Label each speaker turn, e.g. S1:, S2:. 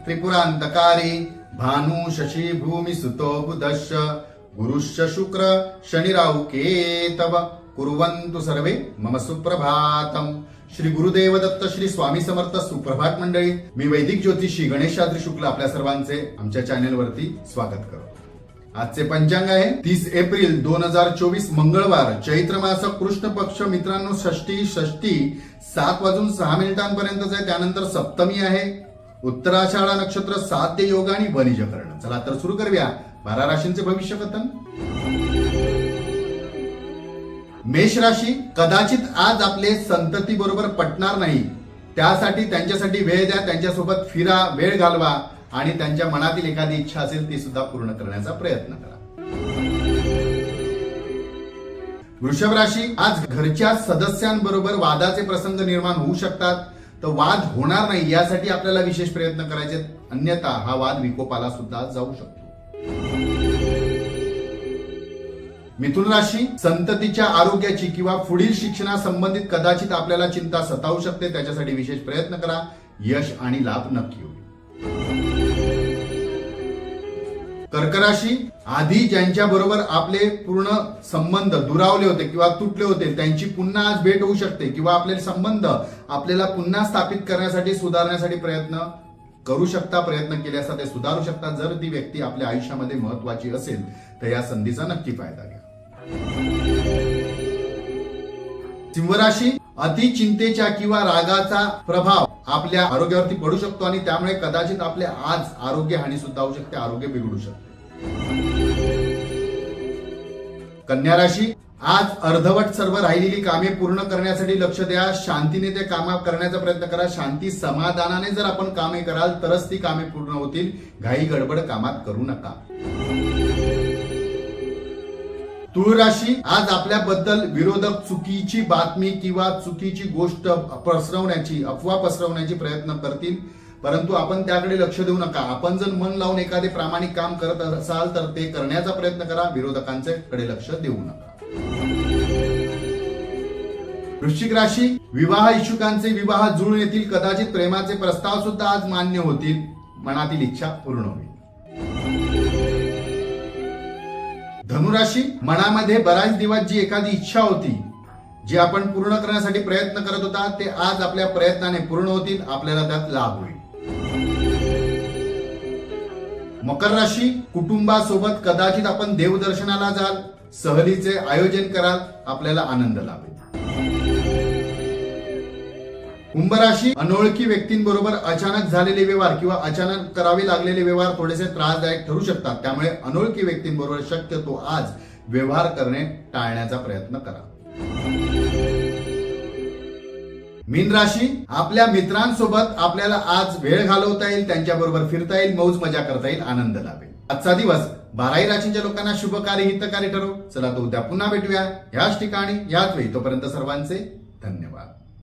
S1: त्रिपुरांतकारी भानु शशि भूमि सुतो बुधश्च गुरुश्च शुक्र शनिराहु केतव कुर्वन्तु सर्वे मम सुप्रभातम। श्री गुरुदेव दत्त श्री स्वामी समर्थ सुप्रभात मंडळी, मी वैदिक ज्योतिषी गणेश शास्त्री शुक्ल आपल्या सर्वांचे आमच्या चॅनल वरती स्वागत करतो। आजचे पंचांग आहे 30 एप्रिल 2024 मंगळवार, चैत्र मास कृष्ण पक्ष। मित्रांनो षष्ठी 7:06 आहे, त्यानंतर सप्तमी आहे, उत्तराषाढा नक्षत्र, साध्य योग आणि वनिज कर्ण। चला तर सुरू करूया 12 राशींचे भविष्य कथन। मेष राशी, कदाचित आज आपले संतती बरोबर पटणार नाही, त्यासाठी त्यांच्यासाठी वेळ द्या, त्यांच्यासोबत फिरा, वेळ घालवा आणि त्यांच्या मनातील एखादी इच्छा असेल ती सुद्धा पूर्ण करण्याचा प्रयत्न करा। वृषभ राशी, आज घरच्या सदस्यांबरोबर वादाचे प्रसंग निर्माण होऊ शकतात, तर वाद होणार नाही यासाठी आपल्याला विशेष प्रयत्न करायचे, अन्यथा हा वाद विकोपाला सुद्धा जाऊ शकतो। मिथुन राशी, संततीच्या आरोग्याची किंवा पुढील शिक्षणासंबंधित कदाचित आपल्याला चिंता सतावू शकते, त्याच्यासाठी विशेष प्रयत्न करा, यश आणि लाभ नक्की होईल। कर्क राशी, आधी ज्यांच्या बरोबर आपले पूर्ण संबंध दुरावले होते किंवा तुटले होते त्यांची पुन्हा आज भेट होऊ शकते, किंवा आपले संबंध आपल्याला पुन्हा स्थापित करण्यासाठी सुधारण्यासाठी प्रयत्न करू शकता, प्रयत्न केले असता ते सुधारू शकता। जर ती व्यक्ती आपल्या आयुष्यामध्ये महत्वाची असेल तर या संधीचा नक्की फायदा घ्या। सिंह राशी, अति चिंतेच्या किंवा रागाचा प्रभाव आपल्या आरोग्यावरती पडू शकतो आणि त्यामुळे कदाचित आपले आज आरोग्य हानी सुद्धा होऊ शकते, आरोग्य बिघडू शकते। कन्या राशी, आज अर्धवट सर्व राहिलेली कामे पूर्ण करण्यासाठी लक्ष द्या, शांतीने ते काम करण्याचा प्रयत्न करा। शांती समाधानाने जर आपण कामे कराल तरच ती कामे पूर्ण होतील, घाई गडबड कामात करू नका। तुळ राशी, आज आपल्याबद्दल विरोधक चुकीची बातमी किंवा चुकीची गोष्ट पसरवण्याची, अफवा पसरवण्याची प्रयत्न करतील, परंतु आपण त्याकडे लक्ष देऊ नका। आपण जर मन लावून एखादे प्रामाणिक काम करत असाल तर ते करण्याचा प्रयत्न करा, विरोधकांचे कडे लक्ष देऊ नका। वृश्चिक राशी, विवाह इच्छुकांचे विवाह जुळून येतील, कदाचित प्रेमाचे प्रस्ताव सुद्धा आज मान्य होतील, मनातील इच्छा पूर्ण होईल। धनुराशी, मनामध्ये बराच दिवस जी एखादी इच्छा होती, जी आपण पूर्ण करण्यासाठी प्रयत्न करत होता, ते आज आपल्या प्रयत्नाने पूर्ण होतील, आपल्याला त्यात लाभ होईल। मकर राशी, कुटुंबासोबत कदाचित आपण देवदर्शनाला जाल, सहलीचे आयोजन कराल, आपल्याला आनंद लाभेल। कुंभ राशी, अनोळखी व्यक्तींबरोबर अचानक झालेले व्यवहार किंवा अचानक करावे लागलेले व्यवहार थोडेसे त्रासदायक ठरू शकतात, त्यामुळे अनोळखी व्यक्तींबरोबर शक्यतो आज व्यवहार करणे टाळण्याचा प्रयत्न करा। मीन राशी, आपल्या मित्रांसोबत आपल्याला आज वेळ घालवता येईल, त्यांच्याबरोबर फिरता येईल, मौज मजा करता येईल, आनंद लाभेल। आजचा दिवस 12 राशींच्या लोकांना शुभकारी हितकारी ठरो। चला तर उद्या पुन्हा भेटूया याच ठिकाणी याच वेळी, तोपर्यंत सर्वांचे धन्यवाद।